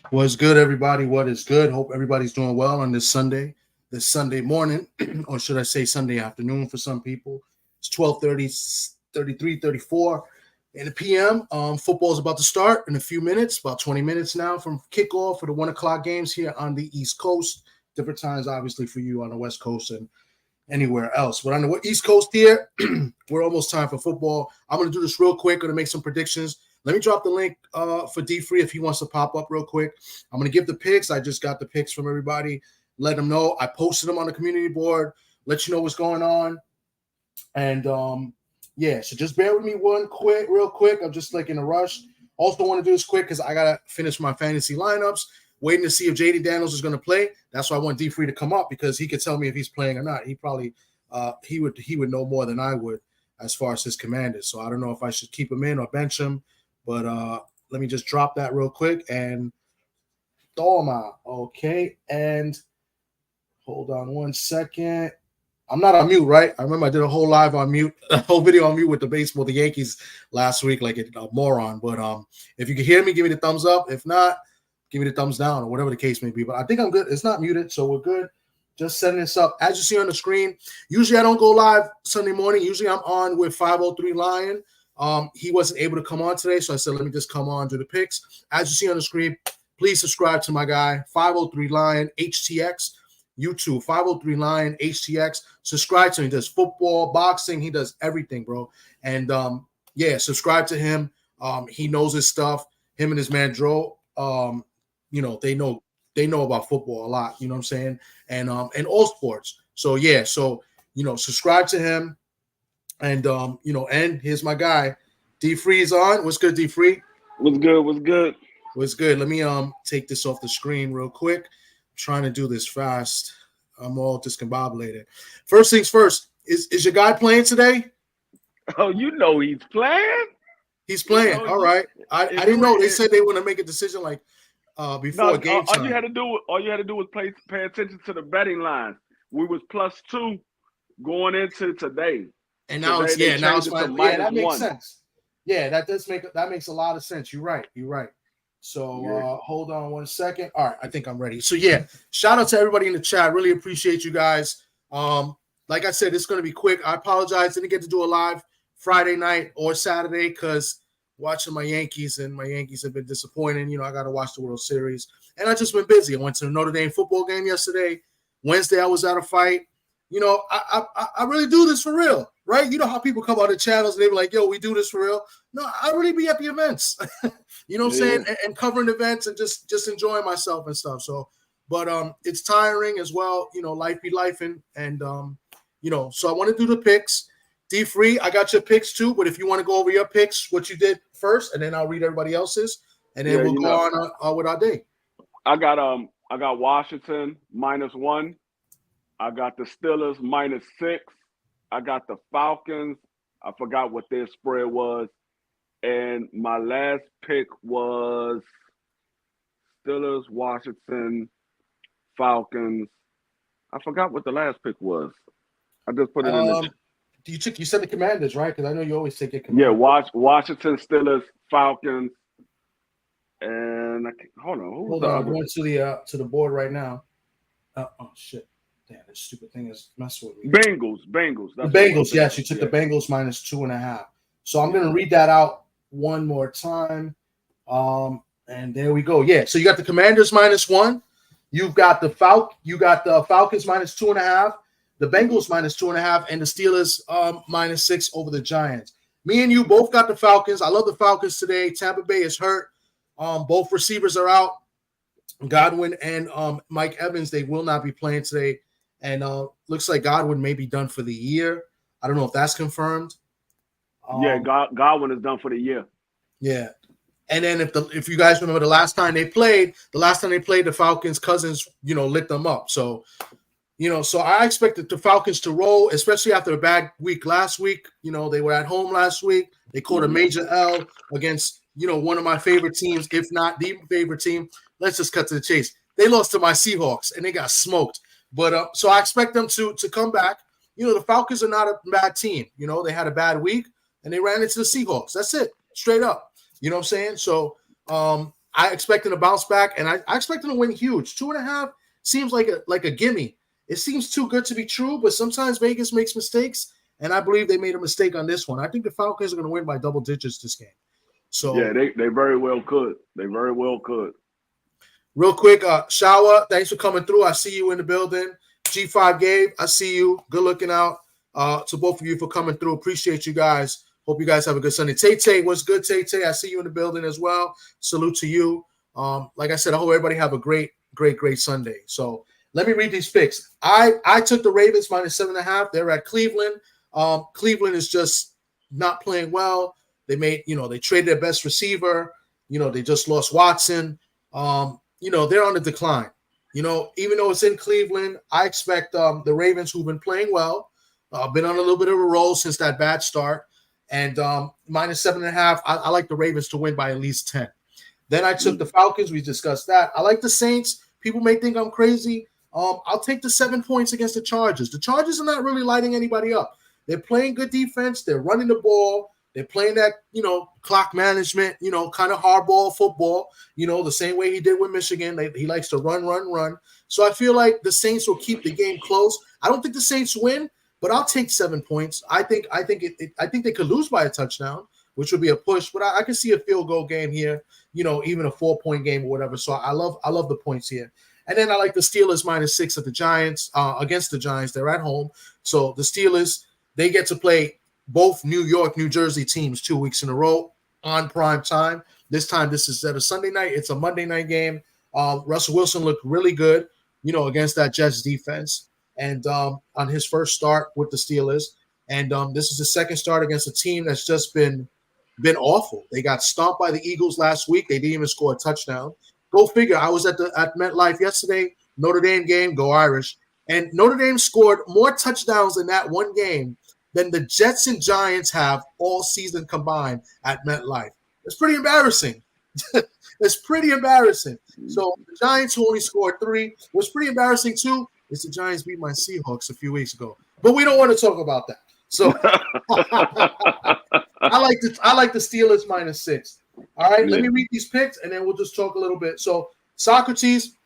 What's good, everybody? What is good? Hope everybody's doing well on this Sunday morning, or should I say Sunday afternoon for some people. It's 12:30, 33, 34 in the p.m. Football is about to start in a few minutes, about 20 minutes now from kickoff for the 1 o'clock games here on the East Coast. Different times, obviously, for you on the West Coast and anywhere else. But on the East Coast here, we're almost time for football. I'm going to do this real quick. Going to make some predictions. Let me drop the link for D Free if he wants to pop up real quick. I'm going to give the picks. I just got the picks from everybody. Let them know. I posted them on the community board. Let you know what's going on. And yeah, so just bear with me real quick. I'm just like in a rush. Also want to do this quick because I got to finish my fantasy lineups. Waiting to see if JD Daniels is going to play. That's why I want D Free to come up because he could tell me if he's playing or not. He probably he would know more than I would as far as his commanders. So I don't know if I should keep him in or bench him. But let me just drop that real quick and toma. Okay. And hold on 1 second. I'm not on mute, right? I remember I did a whole live on mute, a whole video on mute with the Yankees last week, like a moron. But if you can hear me, give me the thumbs up. If not, give me the thumbs down or whatever the case may be. But I think I'm good. It's not muted, so we're good. Just setting this up. As you see on the screen, usually I don't go live Sunday morning. Usually I'm on with 503 Lion. He wasn't able to come on today, so I said, let me just come on, do the picks. As you see on the screen, please subscribe to my guy, 503 Lion HTX, YouTube, 503 Lion HTX. Subscribe to him. He does football, boxing. He does everything, bro. And, yeah, subscribe to him. He knows his stuff. Him and his man, Dro, you know, they know about football a lot, you know what I'm saying? And all sports. So, yeah, subscribe to him. And and here's my guy, D Free is on. What's good, D Free? What's good? What's good? What's good? Let me take this off the screen real quick. I'm trying to do this fast. I'm all discombobulated. First things first, is your guy playing today? Oh, you know he's playing. He's playing. All right. I didn't know. They said they want to make a decision like before game time. All you had to do was pay attention to the betting lines. We was +2 going into today. And now it's that makes sense. Yeah, that makes a lot of sense. You're right. So hold on 1 second. All right, I think I'm ready. So yeah, shout out to everybody in the chat. Really appreciate you guys. Like I said, it's going to be quick. I apologize, didn't get to do a live Friday night or Saturday because watching my Yankees have been disappointing. You know, I got to watch the World Series, and I just been busy. I went to the Notre Dame football game yesterday. Wednesday, I was at a fight. You know, I really do this for real, right? You know how people come on the channels and they be like, yo, we do this for real. No, I really be at the events, you know what I'm saying? And covering events and just enjoying myself and stuff. So, but it's tiring as well. You know, life be life. And so I want to do the picks. D Free, I got your picks too. But if you want to go over your picks, what you did first, and then I'll read everybody else's. And then we'll go on with our day. I got Washington -1. I got the Steelers -6. I got the Falcons. I forgot what their spread was. And my last pick was Steelers, Washington, Falcons. I forgot what the last pick was. I just put it in the You said the Commanders, right? Because I know you always take your Commanders. Yeah, Washington, Steelers, Falcons. And hold on. I'm going to the board right now. Oh shit. Damn, this stupid thing is messing with me. Bengals. The Bengals, yes. You took the Bengals -2.5. So I'm going to read that out one more time. And there we go. Yeah, so you got the Commanders -1. You got the Falcons -2.5, the Bengals -2.5, and the Steelers -6 over the Giants. Me and you both got the Falcons. I love the Falcons today. Tampa Bay is hurt. Both receivers are out. Godwin and Mike Evans, they will not be playing today. And looks like Godwin may be done for the year. I don't know if that's confirmed. Godwin is done for the year. Yeah. And then if you guys remember the last time they played, the Falcons, Cousins, lit them up. So, so I expected the Falcons to roll, especially after a bad week last week. They were at home last week. They caught a major L against, one of my favorite teams, if not the favorite team. Let's just cut to the chase. They lost to my Seahawks, and they got smoked. But so I expect them to come back. The Falcons are not a bad team. They had a bad week, and they ran into the Seahawks. That's it, straight up. You know what I'm saying? So, I expect them to bounce back, and I expect them to win huge. 2.5 seems like a gimme. It seems too good to be true, but sometimes Vegas makes mistakes, and I believe they made a mistake on this one. I think the Falcons are going to win by double digits this game. So yeah, they very well could. They very well could. Real quick, Shawa, thanks for coming through. I see you in the building. G5 Gabe, I see you. Good looking out. To both of you for coming through. Appreciate you guys. Hope you guys have a good Sunday. Tay, what's good, Tay? I see you in the building as well. Salute to you. Like I said, I hope everybody have a great Sunday. So let me read these picks. I took the Ravens -7.5. They're at Cleveland. Cleveland is just not playing well. They traded their best receiver. They just lost Watson. They're on the decline. Even though it's in Cleveland, I expect the Ravens, who've been playing well, been on a little bit of a roll since that bad start, and -7.5. I like the Ravens to win by at least 10. Then I took the Falcons. We discussed that. I like the Saints. People may think I'm crazy. I'll take the 7 points against the Chargers. The Chargers are not really lighting anybody up. They're playing good defense. They're running the ball. They're playing that, clock management, kind of hardball football, the same way he did with Michigan. He likes to run. So I feel like the Saints will keep the game close. I don't think the Saints win, but I'll take 7 points. I think they could lose by a touchdown, which would be a push, but I can see a field goal game here, even a 4-point game or whatever. So I love the points here. And then I like the Steelers -6 at the Giants, against the Giants. They're at home. So the Steelers, they get to play both New York, New Jersey teams 2 weeks in a row on prime time. This time, this is at a Sunday night. It's a Monday night game. Russell Wilson looked really good, against that Jets defense, and on his first start with the Steelers. And this is the second start against a team that's just been awful. They got stomped by the Eagles last week. They didn't even score a touchdown. Go figure. I was at MetLife yesterday, Notre Dame game, go Irish. And Notre Dame scored more touchdowns in that one game than the Jets and Giants have all season combined at MetLife. It's pretty embarrassing. It's pretty embarrassing. So the Giants, who only scored 3, was pretty embarrassing too. Is the Giants beat my Seahawks a few weeks ago, but we don't want to talk about that. So I like the Steelers -6. All right, Let me read these picks and then we'll just talk a little bit. So Socrates,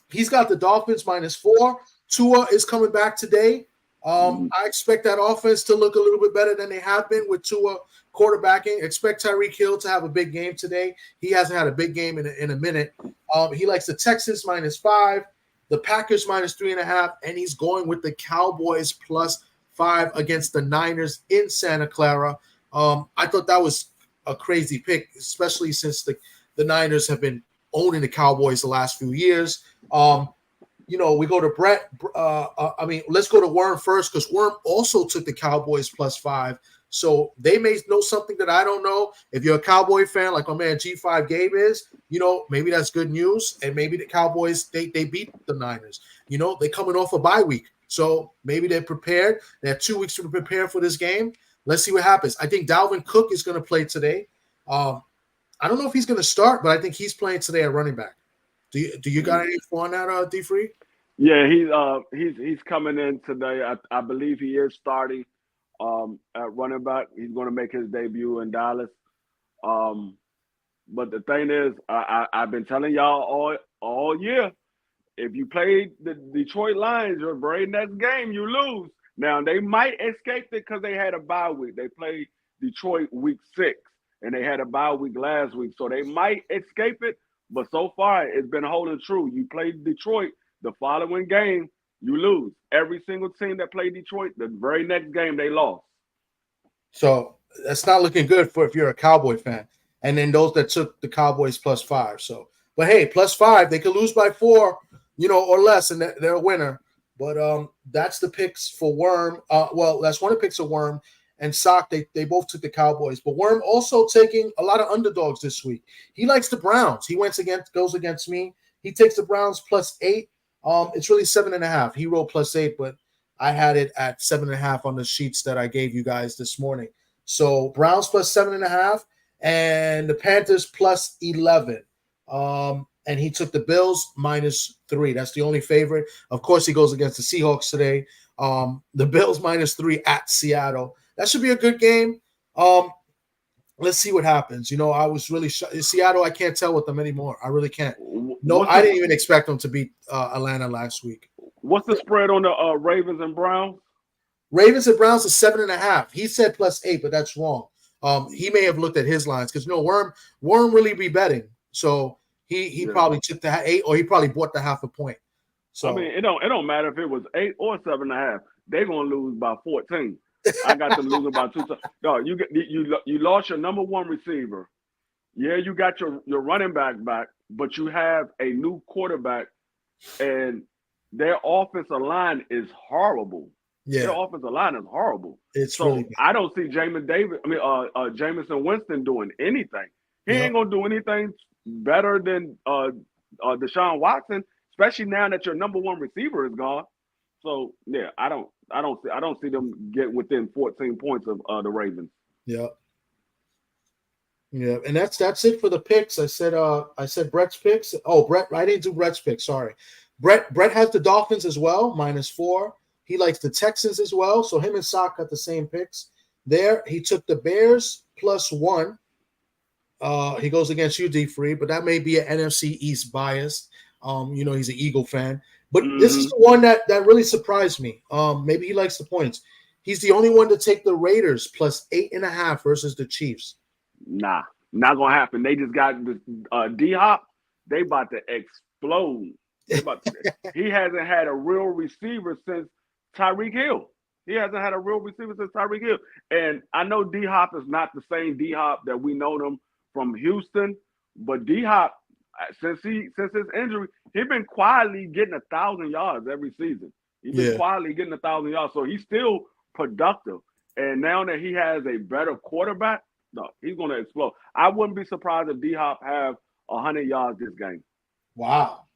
he's got the Dolphins -4. Tua is coming back today. I expect that offense to look a little bit better than they have been with Tua quarterbacking. Expect Tyreek Hill to have a big game today. He hasn't had a big game in a minute. He likes the Texans -5, the Packers -3.5, and he's going with the Cowboys +5 against the Niners in Santa Clara. I thought that was a crazy pick, especially since the Niners have been owning the Cowboys the last few years. We go to Brett. Let's go to Worm first, because Worm also took the Cowboys +5. So they may know something that I don't know. If you're a Cowboy fan, like my man G5 Gabe is, maybe that's good news. And maybe the Cowboys, they beat the Niners. They're coming off a bye week. So maybe they're prepared. They have 2 weeks to prepare for this game. Let's see what happens. I think Dalvin Cook is going to play today. I don't know if he's going to start, but I think he's playing today at running back. Do you got any info on that, D Free? Yeah, he's coming in today. I believe he is starting at running back. He's going to make his debut in Dallas. But the thing is, I've been telling y'all all year, if you play the Detroit Lions, your very next game, you lose. Now, they might escape it because they had a bye week. They played Detroit week 6, and they had a bye week last week. So they might escape it, but so far it's been holding true. You play Detroit, the following game, you lose. Every single team that played Detroit, the very next game, they lost. So that's not looking good for if you're a Cowboy fan. And then those that took the Cowboys +5. So, but hey, +5, they could lose by 4, or less, and they're a winner. But that's the picks for Worm. That's one of the picks of Worm and Sock. They both took the Cowboys. But Worm also taking a lot of underdogs this week. He likes the Browns. He goes against me. He takes the Browns +8. It's really 7.5. He wrote +8, but I had it at 7.5 on the sheets that I gave you guys this morning. So Browns +7.5 and the Panthers +11. And he took the Bills -3. That's the only favorite. Of course, he goes against the Seahawks today. The Bills -3 at Seattle. That should be a good game. let's see what happens. I was really Seattle. I can't tell with them anymore. I really can't. No, What's I the didn't even expect them to beat Atlanta last week. what's the spread on the Ravens and Browns? Ravens and Browns is 7.5. He said +8, but that's wrong. He may have looked at his lines because Worm really be betting. So he probably took the 8, or he probably bought the half a point. So I mean, it don't matter if it was 8 or 7.5. They're gonna lose by 14. I got them losing by 2. No, you lost your number one receiver. Yeah, you got your running back, but you have a new quarterback, and their offensive line is horrible. yeah, Their offensive line is horrible. it's So really bad. I don't see Jameson Winston doing anything. He ain't gonna do anything better than Deshaun Watson, especially now that your number one receiver is gone. So yeah, I don't see them get within 14 points of the Ravens. Yeah. Yeah, and that's it for the picks. I said Brett's picks. Oh, Brett, I didn't do Brett's picks. Sorry. Brett has the Dolphins as well, -4. He likes the Texans as well. So him and Sock got the same picks. There, he took the Bears +1. He goes against you, D Free, but that may be an NFC East bias. He's an Eagle fan. But this is the one that really surprised me. Maybe he likes the points. He's the only one to take the Raiders +8.5 versus the Chiefs. Nah, not gonna happen. They just got D Hop. They about to explode. He hasn't had a real receiver since Tyreek Hill. And I know D Hop is not the same D Hop that we know them from Houston, but D Hop, since his injury, he's been quietly getting 1,000 yards every season. He's been quietly getting 1,000 yards, so he's still productive. And now that he has a better quarterback, no, he's going to explode. I wouldn't be surprised if D Hop have 100 yards this game. Wow.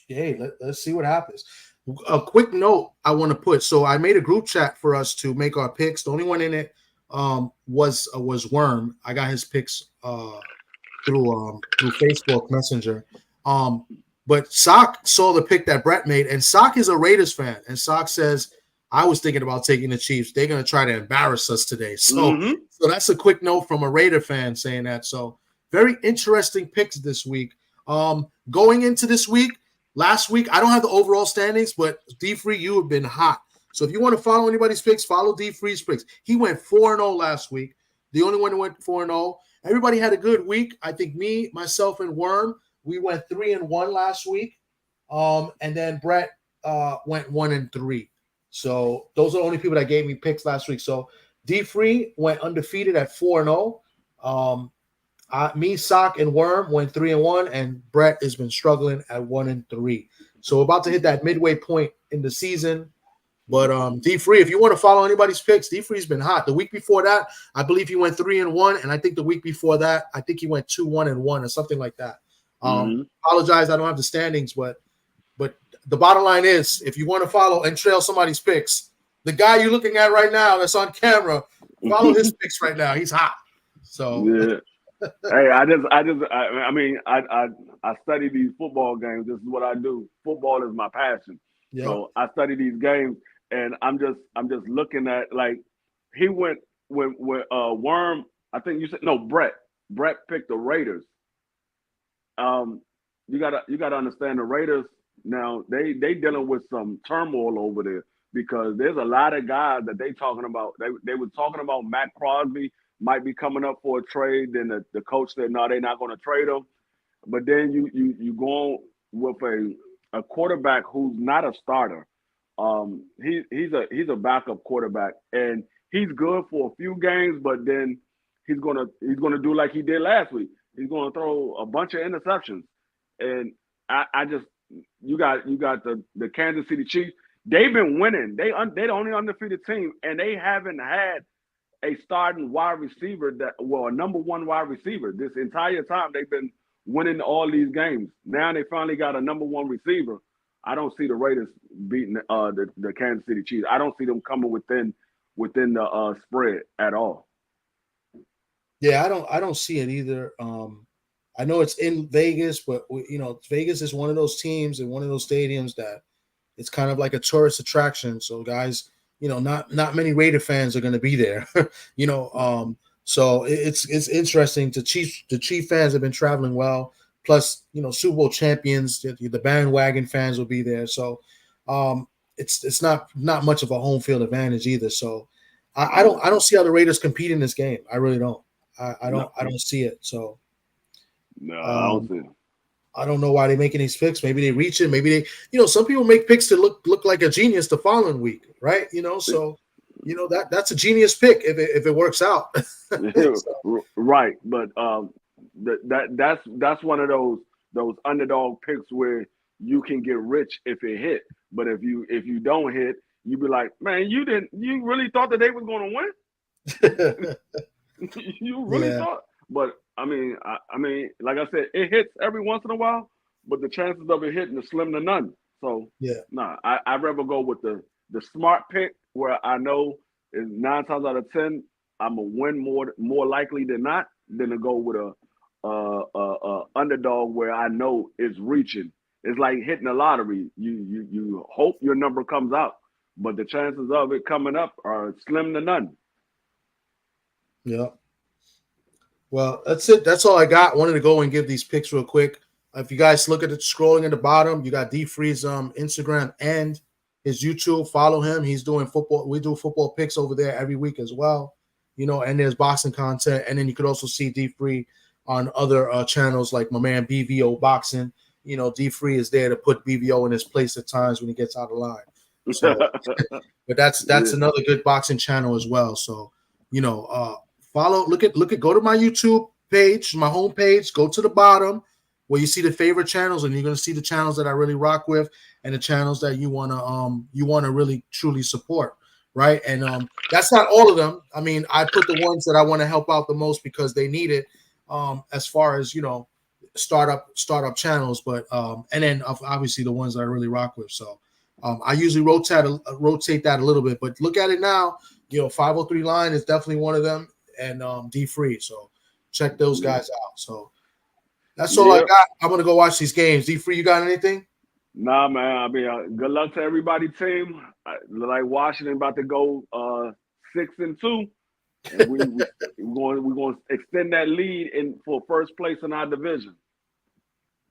Let's see what happens. A quick note I want to put. So I made a group chat for us to make our picks. The only one in it was Worm. I got his picks through Facebook Messenger. But Sock saw the pick that Brett made, and Sock is a Raiders fan. And Sock says, I was thinking about taking the Chiefs. They're going to try to embarrass us today. So that's a quick note from a Raider fan saying that. So very interesting picks this week. Going into this week, last week, I don't have the overall standings, but D Free, you have been hot. So if you want to follow anybody's picks, follow D Free's picks. He went 4-0 last week. The only one who went 4-0. Everybody had a good week. I think me, myself, and Worm, we went 3-1 last week. And then Brett went 1-3. So those are the only people that gave me picks last week. So D Free went undefeated at 4-0. Me, Sock, and Worm went 3-1, and Brett has been struggling at 1-3. So we're about to hit that midway point in the season. But D Free, if you want to follow anybody's picks, D Free's been hot. The week before that, I believe he went 3-1, and I think the week before that, I think he went 2-1-1 or something like that. Apologize, I don't have the standings, but the bottom line is, if you want to follow and trail somebody's picks, the guy you're looking at right now that's on camera, follow his picks right now. He's hot. So yeah. Hey, I study these football games. This is what I do. Football is my passion. Yep. So I study these games, and I'm just looking at, like, he went with Worm. I think you said no. Brett picked the Raiders. You gotta understand the Raiders now. They dealing with some turmoil over there because there's a lot of guys that they talking about. They were talking about Matt Crosby might be coming up for a trade. Then the coach said no, they're not going to trade him. But then you go on with a quarterback who's not a starter. He's a backup quarterback, and he's good for a few games, but then he's gonna do like he did last week. He's gonna throw a bunch of interceptions, and you got the Kansas City Chiefs. They've been winning. They're the only undefeated team, and they haven't had a starting wide receiver a number one wide receiver this entire time. They've been winning all these games. Now they finally got a number one receiver. I don't see the Raiders beating the Kansas City Chiefs. I don't see them coming within the spread at all. Yeah, I don't see it either. I know it's in Vegas, but Vegas is one of those teams and one of those stadiums that it's kind of like a tourist attraction. So guys not many Raider fans are going to be there. So it's interesting. The Chief fans have been traveling well. Plus, Super Bowl champions, the bandwagon fans will be there. So it's not much of a home field advantage either. So I don't see how the Raiders compete in this game. I really don't. I don't see it. So no, I don't see it. I don't know why they're making these picks. Maybe they reach it. Maybe they, some people make picks to look like a genius the following week, right? So that's a genius pick if it works out. So. Right, but that's one of those underdog picks where you can get rich if it hit. But if you don't hit, you be like, man, you really thought that they was going to win? You really thought? But I mean, like I said, it hits every once in a while, but the chances of it hitting is slim to none. So I'd rather go with the smart pick where I know is 9 times out of 10 I'm gonna win more likely than not than to go with a underdog where I know is reaching. It's like hitting a lottery. You hope your number comes out, but the chances of it coming up are slim to none. Yeah. Well, that's it. That's all I got. Wanted to go and give these picks real quick. If you guys look at it scrolling at the bottom, you got D Free's Instagram and his YouTube. Follow him. He's doing football. We do football picks over there every week as well. And there's boxing content. And then you could also see D Free on other channels like my man BVO Boxing. D Free is there to put BVO in his place at times when he gets out of line. So, but that's another good boxing channel as well. So, follow, look at, go to my YouTube page, my homepage, go to the bottom where you see the favorite channels, and you're going to see the channels that I really rock with and the channels that you want to really truly support. Right. And that's not all of them. I mean, I put the ones that I want to help out the most because they need it as far as, startup channels. But and then obviously the ones that I really rock with. So I usually rotate that a little bit. But look at it now. 503 Line is definitely one of them. And D Free. So check those guys out. So that's all I got. I'm going to go watch these games. D Free, you got anything? Nah, man. I mean, good luck to everybody team. Like Washington about to go 6-2. And we're going to extend that lead for first place in our division.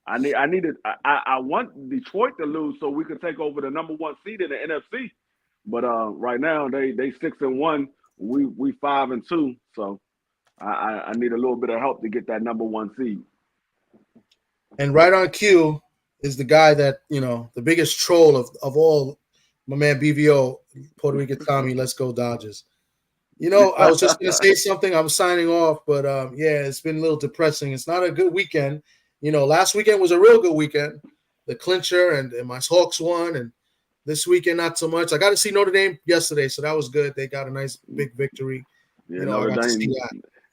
I want Detroit to lose so we can take over the number 1 seed in the NFC. But right now they 6-1. We 5-2, so I need a little bit of help to get that number 1 seed. And right on cue is the guy that the biggest troll of all, my man BVO, Puerto Rican Tommy. Let's go Dodgers. I was just gonna say something. I'm signing off, but it's been a little depressing. It's not a good weekend. Last weekend was a real good weekend. The clincher and my Hawks won, and this weekend, not so much. I got to see Notre Dame yesterday, so that was good. They got a nice big victory. Yeah, Notre Dame.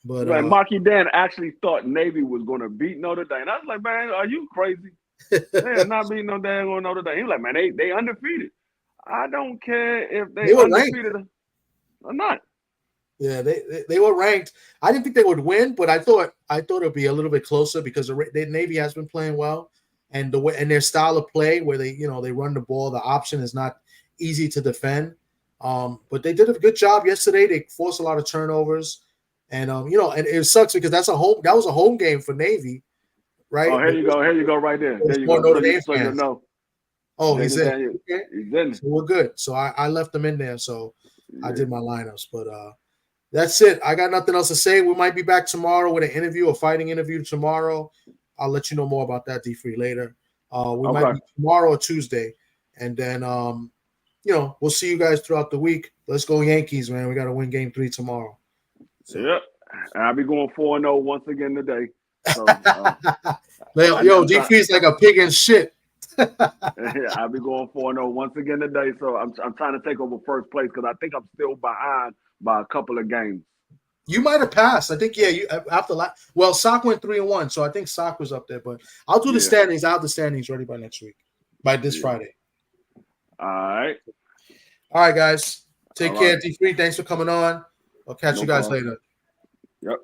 But Marky Dan actually thought Navy was going to beat Notre Dame. I was like, man, are you crazy? They're not beating no dang on Notre Dame. He was like, man, they undefeated. I don't care if they undefeated or not. Yeah, they were ranked. I didn't think they would win, but I thought it'd be a little bit closer because the Navy has been playing well. And the way and their style of play, where they run the ball, the option is not easy to defend. But they did a good job yesterday. They forced a lot of turnovers, and and it sucks because that was a home game for Navy, right? Oh, here you go, right there. There you go. Notre Dame fans. Oh, he's in. Okay. He's in. So we're good. So I left them in there. So I did my lineups, but that's it. I got nothing else to say. We might be back tomorrow with a fighting interview tomorrow. I'll let you know more about that, D Free, later. We might be tomorrow or Tuesday. And then, we'll see you guys throughout the week. Let's go Yankees, man. We got to win game 3 tomorrow. So. Yep. I'll be going 4-0 once again today. So, D Free's like a pig in shit. I'll be going 4-0 once again today. So I'm trying to take over first place because I think I'm still behind by a couple of games. You might have passed. I think, you after Sock went 3-1, so I think Sock was up there. But I'll do the standings. I'll have the standings ready by next week, by this Friday. All right, guys. Take care, D3. Thanks for coming on. I'll catch you guys later. Yep.